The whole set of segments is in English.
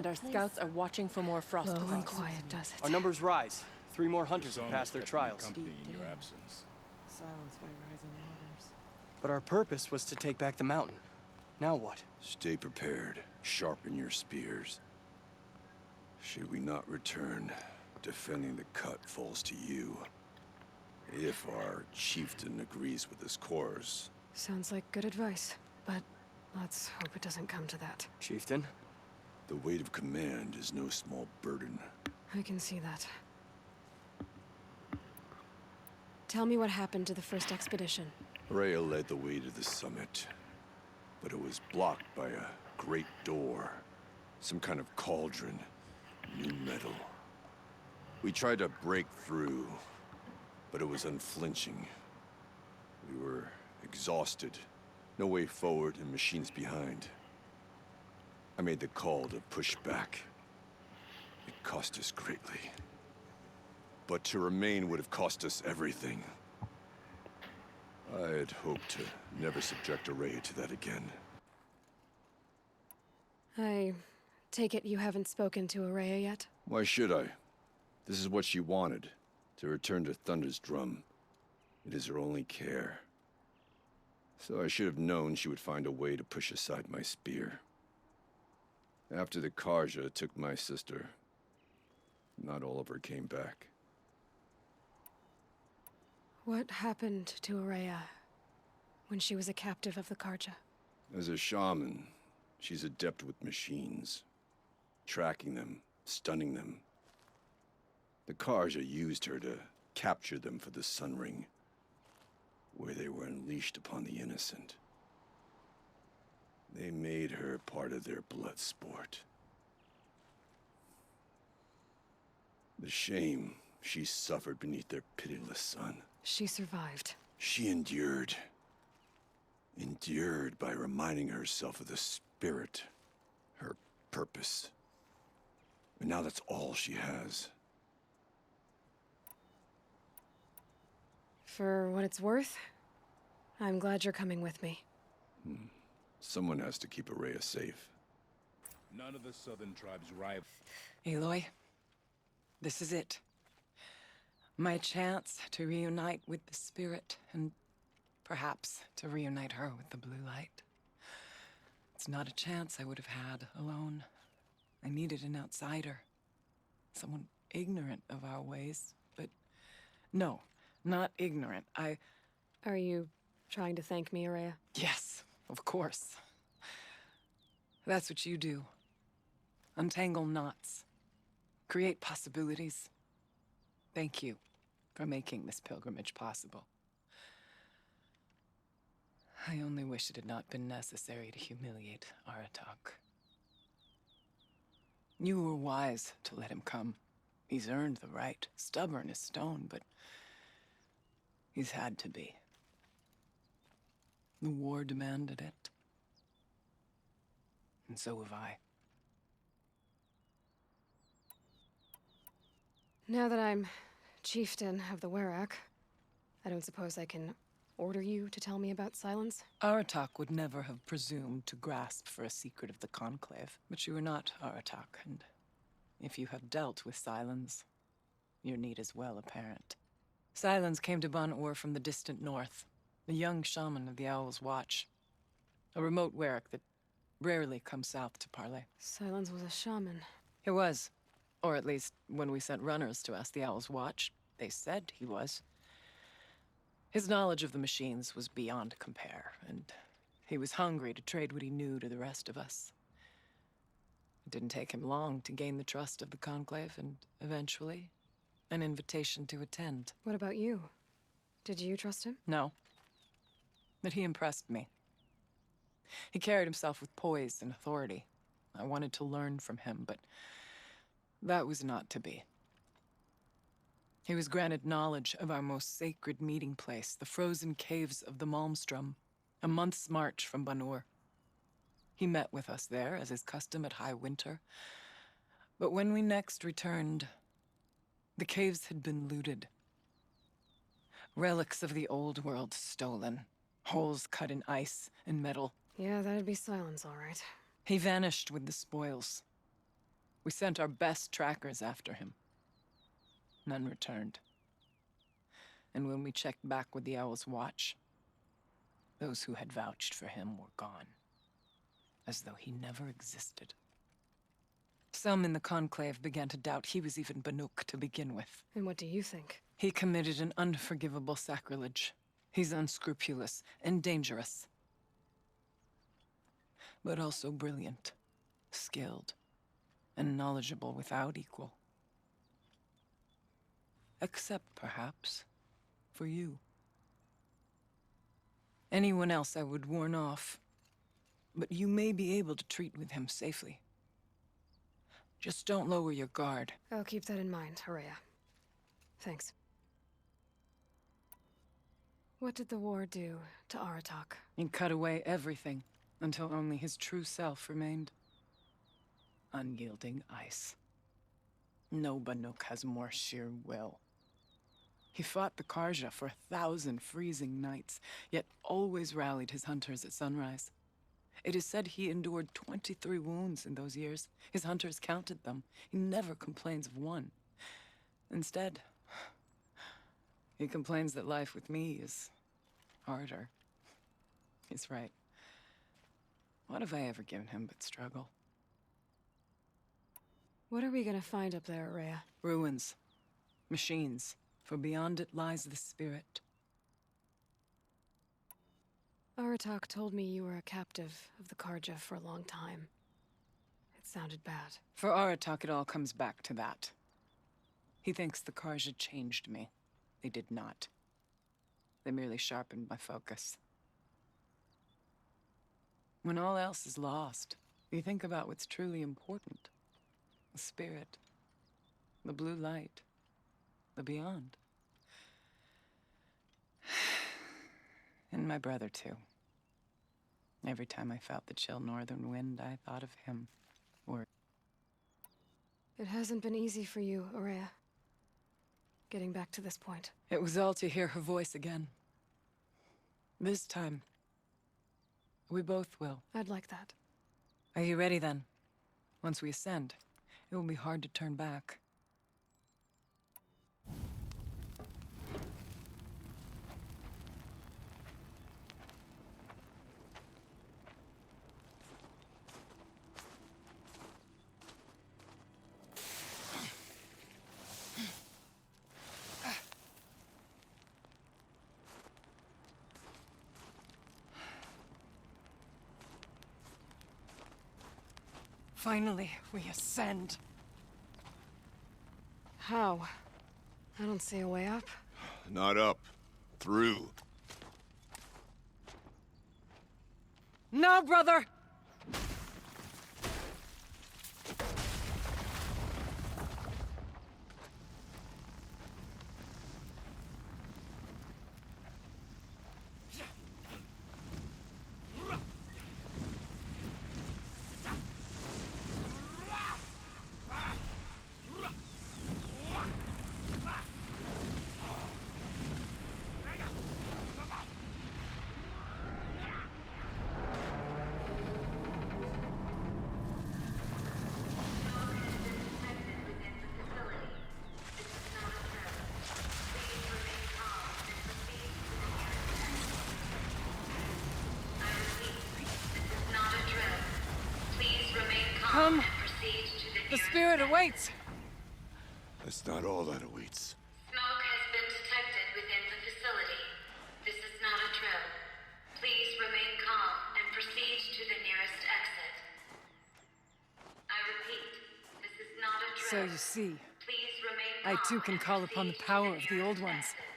our scouts are watching for more frost. Low and quiet does it. Our numbers rise. 3 more hunters have passed their trials. Company in your absence. Silenced by rising waters. But our purpose was to take back the mountain. Now what? Stay prepared. Sharpen your spears. Should we not return, defending the cut falls to you. If our chieftain agrees with this course. Sounds like good advice, but let's hope it doesn't come to that. Chieftain? The weight of command is no small burden. I can see that. Tell me what happened to the first expedition. Rhea led the way to the summit, but it was blocked by a great door. Some kind of cauldron, new metal. We tried to break through, but it was unflinching. We were exhausted, no way forward and machines behind. I made the call to push back. It cost us greatly. But to remain would have cost us everything. I had hoped to never subject Araya to that again. I take it you haven't spoken to Araya yet? Why should I? This is what she wanted, to return to Thunder's drum. It is her only care. So I should have known she would find a way to push aside my spear. After the Karja took my sister, not all of her came back. What happened to Araya when she was a captive of the Karja? As a shaman, she's adept with machines. Tracking them, stunning them. The Karja used her to capture them for the Sun Ring, where they were unleashed upon the innocent. They made her part of their blood sport. The shame she suffered beneath their pitiless sun. She survived. She endured. Endured by reminding herself of the spirit, her purpose. And now that's all she has. For what it's worth, I'm glad you're coming with me. Someone has to keep Araya safe. None of the southern tribes rival. Aloy, this is it. My chance to reunite with the spirit, and perhaps to reunite her with the blue light. It's not a chance I would have had alone. I needed an outsider. Someone ignorant of our ways, but no, not ignorant. Are you trying to thank me, Araya? Yes, of course. That's what you do. Untangle knots. Create possibilities. Thank you for making this pilgrimage possible. I only wish it had not been necessary to humiliate Aratak. You were wise to let him come. He's earned the right. Stubborn as stone, but he's had to be. The war demanded it. And so have I. Now that I'm chieftain of the Werak, I don't suppose I can order you to tell me about Silence? Aratak would never have presumed to grasp for a secret of the Conclave. But you are not Aratak, and if you have dealt with Silence, your need is well apparent. Silence came to Ban-Ur from the distant north, a young shaman of the Owl's Watch. A remote Werak that rarely comes south to parley. Silence was a shaman. He was. Or at least, when we sent runners to ask the Owl's Watch, they said he was. His knowledge of the machines was beyond compare, and he was hungry to trade what he knew to the rest of us. It didn't take him long to gain the trust of the Conclave, and eventually, an invitation to attend. What about you? Did you trust him? No. But he impressed me. He carried himself with poise and authority. I wanted to learn from him, but that was not to be. He was granted knowledge of our most sacred meeting place, the frozen caves of the Malmstrom, a month's march from Ban-Ur. He met with us there, as is custom at high winter. But when we next returned, the caves had been looted. Relics of the old world stolen. Holes cut in ice and metal. Yeah, that'd be Silence, all right. He vanished with the spoils. We sent our best trackers after him. None returned. And when we checked back with the Owl's Watch, those who had vouched for him were gone, as though he never existed. Some in the Conclave began to doubt he was even Banuk to begin with. And what do you think? He committed an unforgivable sacrilege. He's unscrupulous and dangerous. But also brilliant, skilled, and knowledgeable without equal. Except, perhaps, for you. Anyone else I would warn off, but you may be able to treat with him safely. Just don't lower your guard. I'll keep that in mind, Araya. Thanks. What did the war do to Aratak? He cut away everything until only his true self remained. Unyielding ice. No Banuk has more sheer will. He fought the Karja for 1,000 freezing nights, yet always rallied his hunters at sunrise. It is said he endured 23 wounds in those years. His hunters counted them. He never complains of one. Instead, he complains that life with me is harder. He's right. What have I ever given him but struggle? What are we gonna find up there, Araya? Ruins. Machines. For beyond it lies the spirit. Aratak told me you were a captive of the Karja for a long time. It sounded bad. For Aratak, it all comes back to that. He thinks the Karja changed me. They did not. They merely sharpened my focus. When all else is lost, you think about what's truly important. The spirit. The blue light. The beyond. And my brother, too. Every time I felt the chill northern wind, I thought of him. Or... It hasn't been easy for you, Araya. Getting back to this point. It was all to hear her voice again. This time, we both will. I'd like that. Are you ready, then? Once we ascend, it will be hard to turn back. Finally, we ascend. How? I don't see a way up. Not up. Through. No, brother! Come. The spirit awaits. That's not all that awaits. Smoke has been detected within the facility. This is not a drill. Please remain calm and proceed to the nearest exit. I repeat, this is not a drill. So you see, Please remain I calm too can and call upon the proceed to power of the old nearest ones. exit.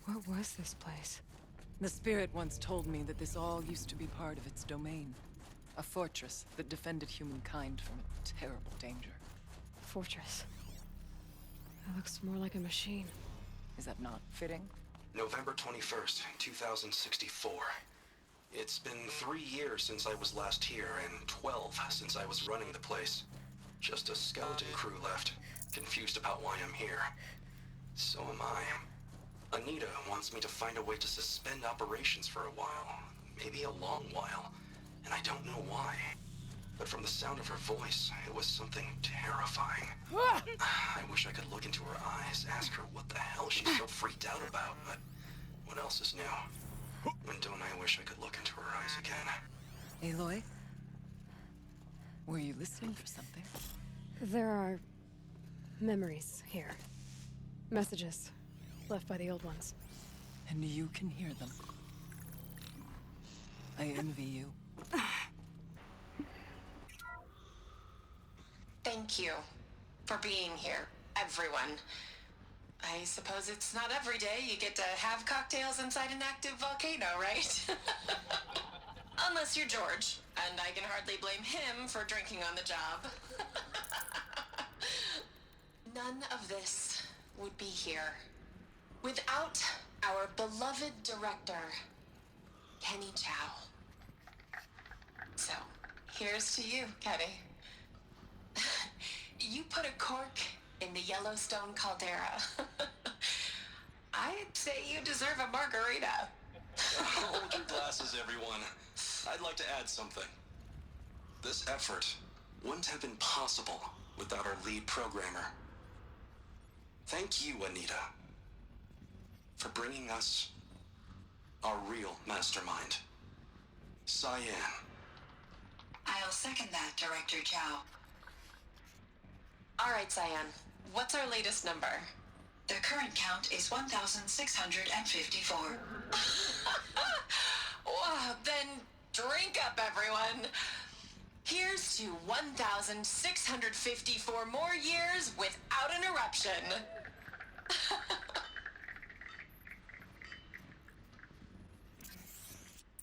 What was this place? The spirit once told me that this all used to be part of its domain. A fortress that defended humankind from a terrible danger. Fortress. That looks more like a machine. Is that not fitting? November 21st, 2064. It's been 3 years since I was last here, and 12 since I was running the place. Just a skeleton crew left, confused about why I'm here. So am I. Anita wants me to find a way to suspend operations for a while. Maybe a long while. And I don't know why. But from the sound of her voice, it was something terrifying. I wish I could look into her eyes, ask her what the hell she's so freaked out about, but what else is new? And don't I wish I could look into her eyes again? Aloy? Were you listening for something? There are memories here. Messages left by the old ones. And you can hear them. I envy you. Thank you for being here, everyone. I suppose it's not every day you get to have cocktails inside an active volcano, right? Unless you're George, and I can hardly blame him for drinking on the job. None of this would be here without our beloved director, Kenny Chow. So, here's to you, Kenny. You put a cork in the Yellowstone caldera. I'd say you deserve a margarita. Hold your glasses, everyone. I'd like to add something. This effort wouldn't have been possible without our lead programmer. Thank you, Anita, for bringing us our real mastermind, Cyan. I'll second that, Director Chow. All right, Cyan. What's our latest number? The current count is 1,654. Well, then drink up, everyone. Here's to 1,654 more years without an eruption.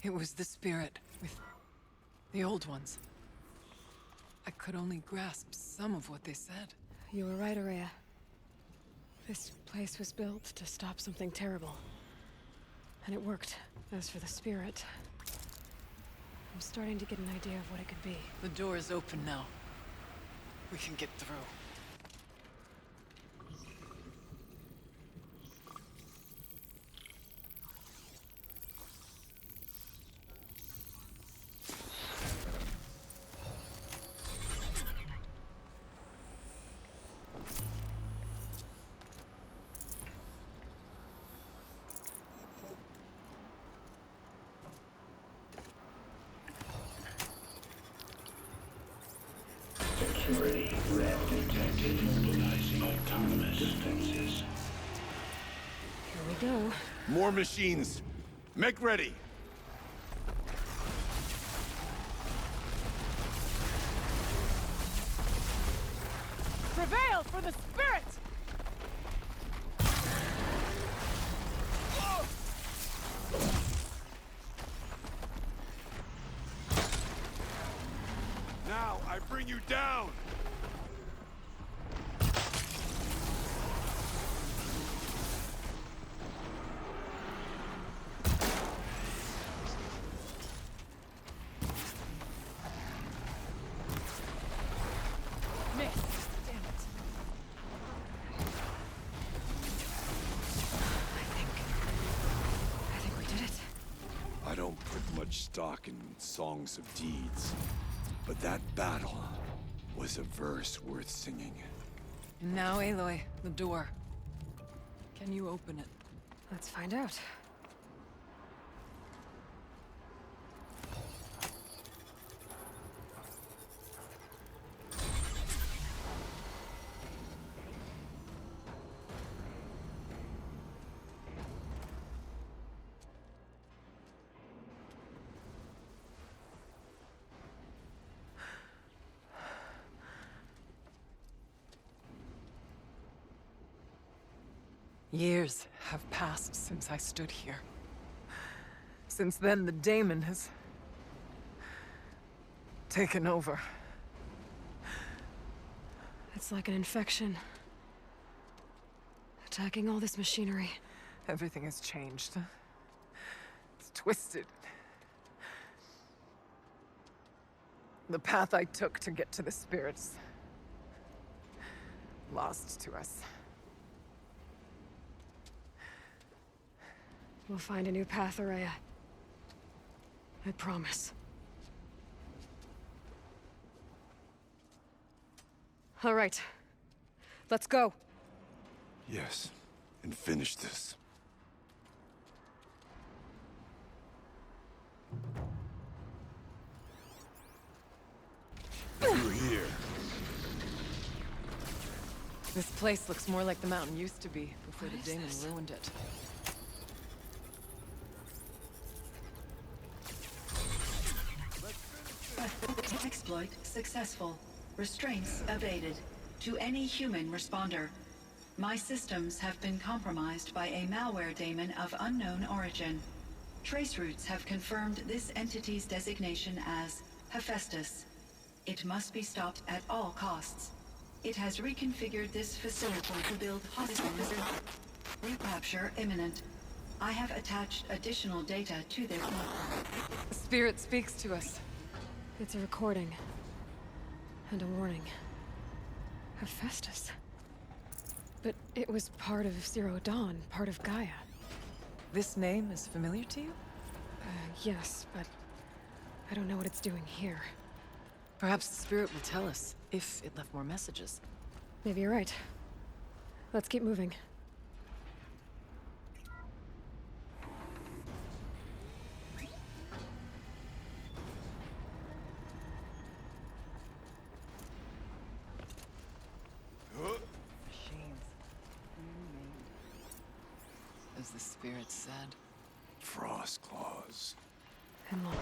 It was the spirit with the old ones. I could only grasp some of what they said. You were right, Araya. This place was built to stop something terrible. And it worked. As for the spirit, I'm starting to get an idea of what it could be. The door is open now. We can get through. Security red detected. Mobilizing autonomous defenses. Here we go. More machines. Make ready. Prevail for the spirit! Now I bring you down. Miss! Damn it. I think we did it. I don't put much stock in songs of deeds, but that battle was a verse worth singing. And now, Aloy, the door. Can you open it? Let's find out. Years have passed since I stood here. Since then, the daemon has taken over. It's like an infection. Attacking all this machinery. Everything has changed. It's twisted. The path I took to get to the spirits, lost to us. We'll find a new path, Araya. I promise. All right. Let's go. Yes, and finish this. You're here. This place looks more like the mountain used to be before What the is demon this? ruined it. Exploit successful. Restraints evaded. To any human responder. My systems have been compromised by a malware daemon of unknown origin. Trace routes have confirmed this entity's designation as Hephaestus. It must be stopped at all costs. It has reconfigured this facility to build hospitals. Recapture imminent. I have attached additional data to their The spirit speaks to us. It's a recording. And a warning. Hephaestus. But it was part of Zero Dawn, part of Gaia. This name is familiar to you? Yes, but I don't know what it's doing here. Perhaps the spirit will tell us, if it left more messages. Maybe you're right. Let's keep moving. Machines. As the spirit said. Frost claws. And look.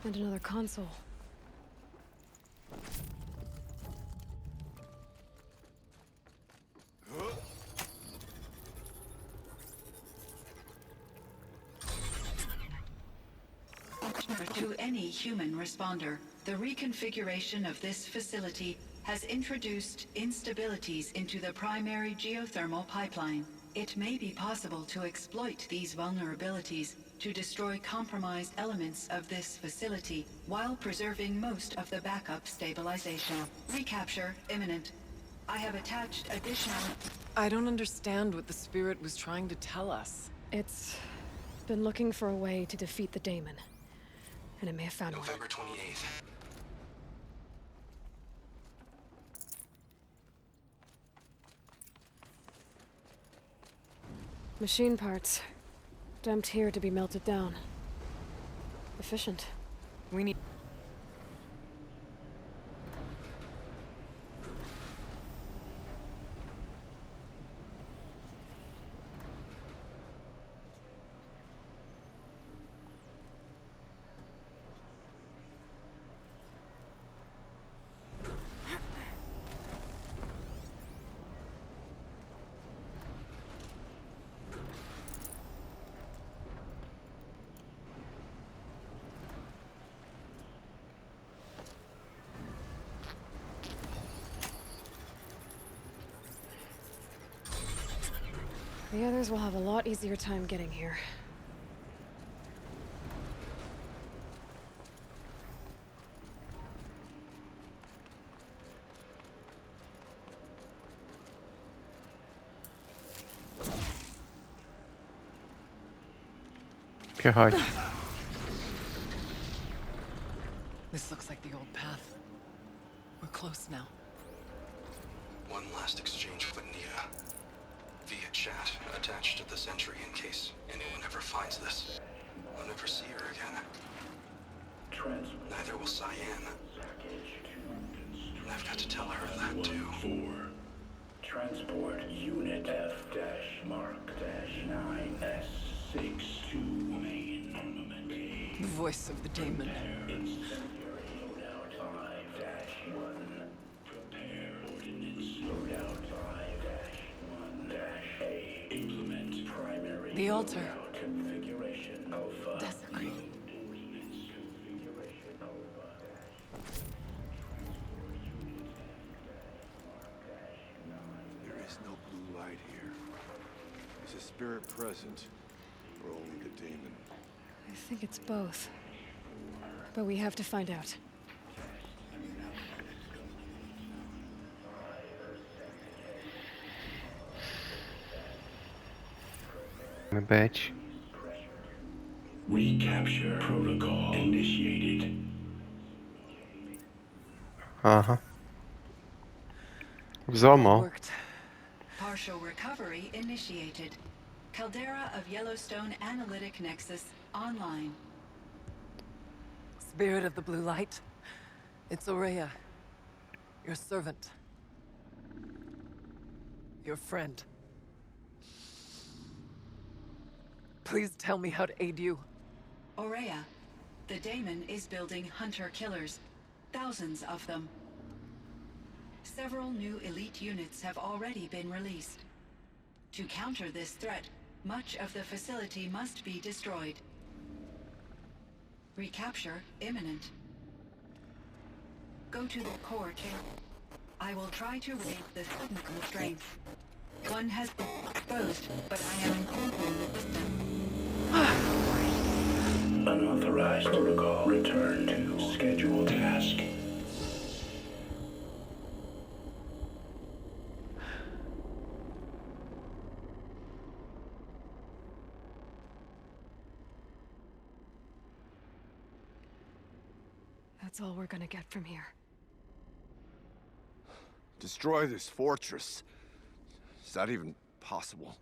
And another console. To any human responder, the reconfiguration of this facility has introduced instabilities into the primary geothermal pipeline. It may be possible to exploit these vulnerabilities to destroy compromised elements of this facility while preserving most of the backup stabilization. Recapture imminent. I have attached additional... I don't understand what the spirit was trying to tell us. It's been looking for a way to defeat the daemon. And it may have found one. November 28th. Machine parts. Dumped here to be melted down. Efficient. We need... The others will have a lot easier time getting here. This looks like the old path. We're close now. One last exchange with Nia. Via chat, attached to this entry in case anyone ever finds this. I'll never see her again. Neither will Cyan. And I've got to tell her that too. 4. Transport Unit F-Mark-9S6 to main armament gate. The voice of the demon. Incendiary loadout 5-1. Prepare ordnance loadout 5-1-A. Implement primary The altar. loadout configuration alpha. Desecrate. Ordnance configuration alpha. There is no blue light here. Is a spirit present, or only the demon? I think it's both. But we have to find out. Bitch. Recapture protocol initiated. Ага. Взломал. Worked. Partial recovery initiated. Caldera of Yellowstone Analytic Nexus online. Spirit of the blue light. It's Aurea. Your servant. Your friend. Please tell me how to aid you. Aurea, the daemon is building hunter-killers. Thousands of them. Several new elite units have already been released. To counter this threat, much of the facility must be destroyed. Recapture imminent. Go to the core chamber. I will try to raise the technical strength. One has been exposed, but I am improving the system. Unauthorized protocol. Return to scheduled task. That's all we're gonna get from here. Destroy this fortress. Is that even possible?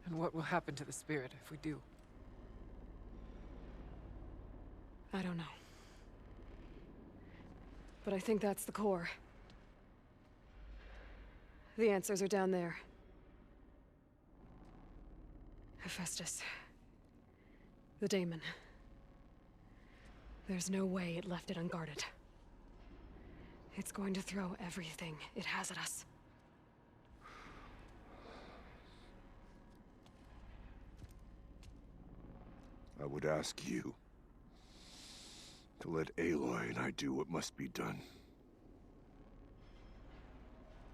And what will happen to the spirit if we do? I don't know. But I think that's the core. The answers are down there. Hephaestus. The daemon. There's no way it left it unguarded. It's going to throw everything it has at us. I would ask you to let Aloy and I do what must be done.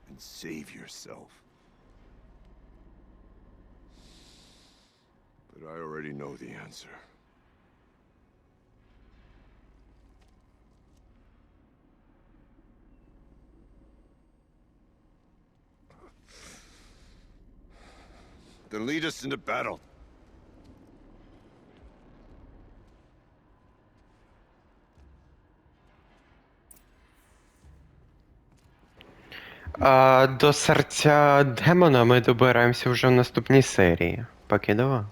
And save yourself. But I already know the answer. Then lead us into battle. До серця демона ми добираємося вже в наступній серії. Покидова.